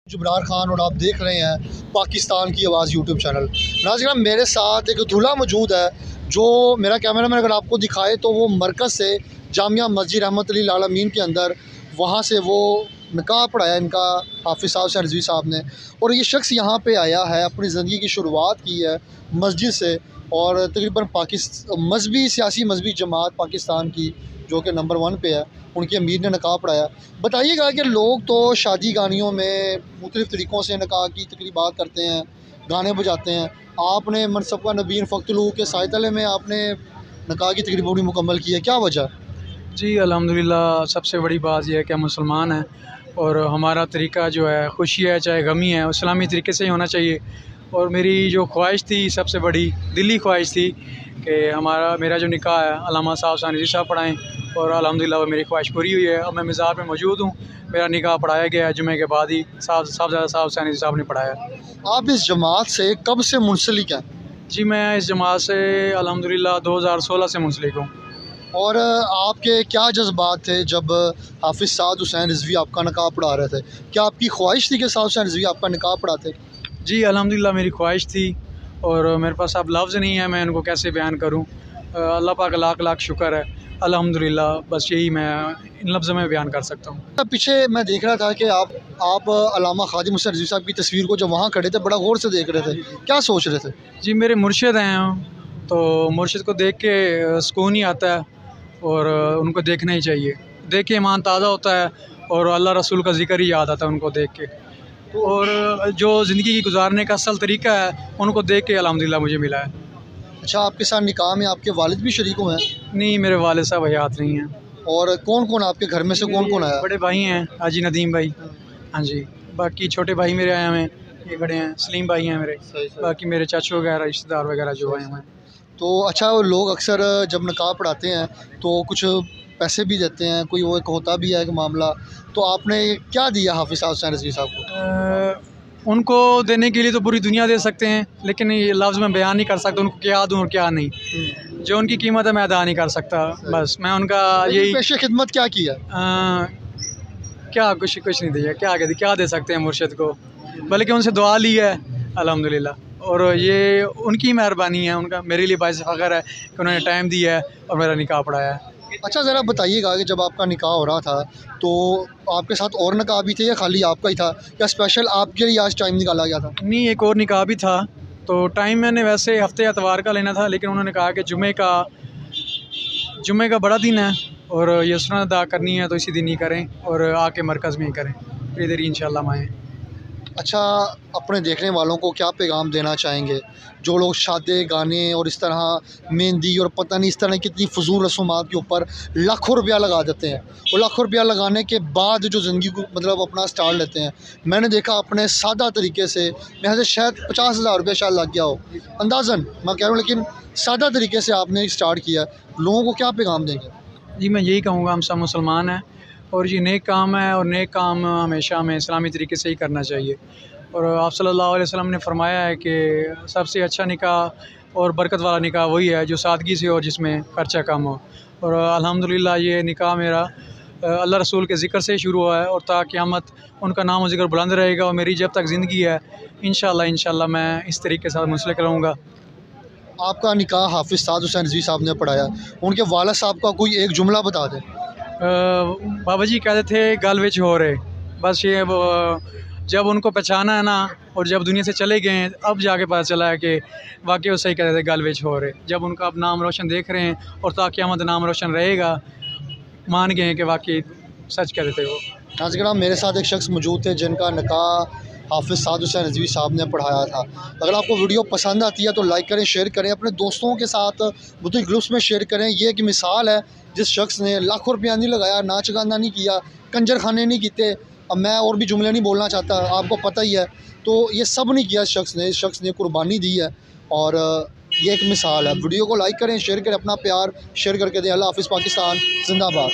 जुबरार खान और आप देख रहे हैं पाकिस्तान की आवाज़ यूट्यूब चैनल। नाज़रीन, मेरे साथ एक दूल्हा मौजूद है जो मेरा कैमरामैन अगर आपको दिखाए तो वो मरकज़ से जामिया मस्जिद रहमतुल्लाह आलमीन के अंदर वहाँ से वो निकाह पढ़ाया इनका हाफिज़ साहब से रिजवी साहब ने। और ये शख्स यहाँ पे आया है, अपनी ज़िंदगी की शुरुआत की है मस्जिद से और तकरीबन मजहबी सियासी मजहबी जमात पाकिस्तान की जो कि नंबर 1 पे है, उनके अमीर ने निकाह पढ़ाया। बताइएगा कि लोग तो शादी गानियों में मुख्तलिफ़ तरीक़ों से निकाह की तकरीबात करते हैं, गाने बजाते हैं। आपने मनसबका नबीन फ़ख्तुलू के सायतले में आपने निकाह की तकरीब पूरी मुकम्मल की है, क्या वजह? जी अल्हम्दुलिल्लाह, सबसे बड़ी बात यह है कि हम मुसलमान हैं और हमारा तरीका जो है खुशी है चाहे गमी है इस्लामी तरीके से ही होना चाहिए। और मेरी जो ख्वाहिश थी, सबसे बड़ी दिली ख्वाहिश थी कि मेरा जो निकाह है अल्लामा साहब सानिजी साहब पढ़ाएँ और अल्हम्दुलिल्लाह वो मेरी ख्वाहिश पूरी हुई है। अब मैं मज़ार में मौजूद हूँ, मेरा निकाह पढ़ाया गया है, जुमे के बाद ही साहबज़ादा साहब सानिजी साहब ने पढ़ाया। आप इस जमात से कब से मुंसलिक हैं? जी, मैं इस जमात से अल्हम्दुलिल्लाह 2016 से मुंसलिक हूँ। और आपके क्या जज्बात थे जब हाफिज़ साद हुसैन रिज़वी आपका निकाह पढ़ा रहे थे? क्या आपकी ख्वाहिश थी कि साद हुसैन रिज़वी आपका निकाह पढ़ाते? जी अल्हम्दुलिल्लाह, मेरी ख्वाहिश थी और मेरे पास अब लफ्ज़ नहीं है, मैं इनको कैसे बयान करूँ। अल्लाह पाक का लाख लाख शुक्र है, अल्हम्दुलिल्लाह, बस यही मैं इन लफ्ज़ों में बयान कर सकता हूँ। पीछे मैं देख रहा था कि आप अल्लामा ख़ादिम हुसैन रिज़वी साहब की तस्वीर को जब वहाँ खड़े थे बड़ा गौर से देख रहे थे, क्या सोच रहे थे? जी, मेरे मुर्शिद हैं, तो मुर्शिद को देख के सुकून ही आता है और उनको देखना ही चाहिए। देख के ईमान ताज़ा होता है और अल्लाह रसूल का ज़िक्र ही याद आता है उनको देख के। और जो ज़िंदगी की गुजारने का असल तरीका है, उनको देख के अल्हम्दुलिल्लाह मुझे मिला है। अच्छा, आपके साथ निकाह में आपके वालिद भी शरीक हुए हैं? नहीं, मेरे वालिद साहब हयात नहीं हैं। और कौन-कौन आपके घर में से कौन-कौन आया? बड़े भाई हैं, हाजी नदीम भाई। हाँ जी, बाकी छोटे भाई मेरे आए हुए हैं, ये खड़े हैं, सलीम भाई हैं मेरे। बाकी मेरे चाचू वगैरह, रिश्तेदार वगैरह जो आए हुए हैं। तो अच्छा, वो लोग अक्सर जब निकाह पढ़ाते हैं तो कुछ पैसे भी देते हैं, कोई वो एक होता भी है एक मामला, तो आपने क्या दिया हाफिज़ साद हुसैन रिज़वी साहब को? उनको देने के लिए तो पूरी दुनिया दे सकते हैं, लेकिन ये लफ्ज़ में बयान नहीं कर सकता उनको क्या दूँ और क्या नहीं। जो उनकी कीमत है मैं अदा नहीं कर सकता। बस मैं उनका यही पेशे खिदमत क्या किया? क्या कुछ नहीं दिया, क्या दे सकते हैं मुर्शिद को, बल्कि उनसे दुआ ली है अल्हम्दुलिल्लाह। और ये उनकी मेहरबानी है, उनका मेरे लिए बाइस फ़ख्र है कि उन्होंने टाइम दिया है और मेरा निकाह पढ़ाया है। अच्छा, ज़रा बताइएगा कि जब आपका निकाह हो रहा था तो आपके साथ और निकाह भी थे या खाली आपका ही था, या स्पेशल आपके लिए आज टाइम निकाला गया था? नहीं, एक और निकाह भी था, तो टाइम मैंने वैसे हफ्ते एतवार का लेना था, लेकिन उन्होंने कहा कि जुमे का बड़ा दिन है और ये सुन्नत अदा करनी है तो इसी दिन ही करें और आके मरकज़ में ही करें, फिर इधर ही इंशाल्लाह हम आएँ। अच्छा, अपने देखने वालों को क्या पैगाम देना चाहेंगे जो लोग शादी गाने और इस तरह मेहंदी और पता नहीं इस तरह कितनी फजूल रस्मात के ऊपर लाखों रुपया लगा देते हैं, और लाखों रुपया लगाने के बाद जो ज़िंदगी को मतलब अपना स्टार्ट लेते हैं? मैंने देखा अपने सादा तरीके से, यहाँ से शायद 50,000 रुपया शायद लग गया हो अंदाज़न, मैं कह रहा हूँ, लेकिन सादा तरीके से आपने स्टार्ट किया, लोगों को क्या पैगाम देंगे? जी, मैं यही कहूँगा, हम सब मुसलमान हैं और ये नेक काम है और नेक काम हमेशा हमें इस्लामी तरीके से ही करना चाहिए। और आप सल्लल्लाहु अलैहि वसल्लम ने फरमाया है कि सबसे अच्छा निकाह और बरकत वाला निकाह वही है जो सादगी से और जिसमें खर्चा कम हो। और अल्हम्दुलिल्लाह ये निकाह मेरा अल्लाह रसूल के ज़िक्र से शुरू हुआ है और ता क़यामत उनका नाम और ज़िक्र बुलंद रहेगा और मेरी जब तक ज़िंदगी है इंशाअल्लाह मैं इस तरीके से मुंसलिक रहूँगा। आपका निकाह हाफिज़ साद हुसैन रिज़वी साहब ने पढ़ाया, उनके वालिद साहब का कोई एक जुमला बता दें। बाबा जी कहते थे गल विच हो रहे, बस ये वो जब उनको पहचाना है ना और जब दुनिया से चले गए हैं अब जाके पता चला है कि वाकई वो सही कहते थे गल विच हो रहे। जब उनका अब नाम रोशन देख रहे हैं और ता क़यामत नाम रोशन रहेगा, मान गए हैं कि वाकई सच कहते थे वो। नाज़रीन, मेरे साथ एक शख्स मौजूद थे जिनका निकाह हाफिज़ साद हुसैन रिज़वी साहब ने पढ़ाया था। अगर आपको वीडियो पसंद आती है तो लाइक करें, शेयर करें, अपने दोस्तों के साथ मुख्तलिफ़ ग्रुप्स में शेयर करें। ये एक मिसाल है जिस शख्स ने लाखों रुपया नहीं लगाया, नाच गाना नहीं किया, कंजर खाने नहीं किए। अब मैं और भी जुमले नहीं बोलना चाहता, आपको पता ही है। तो ये सब नहीं किया इस शख्स ने कुर्बानी दी है और ये एक मिसाल है। वीडियो को लाइक करें, शेयर करें, अपना प्यार शेयर करके दें। अल्लाह हाफ़िज़, पाकिस्तान ज़िंदाबाद।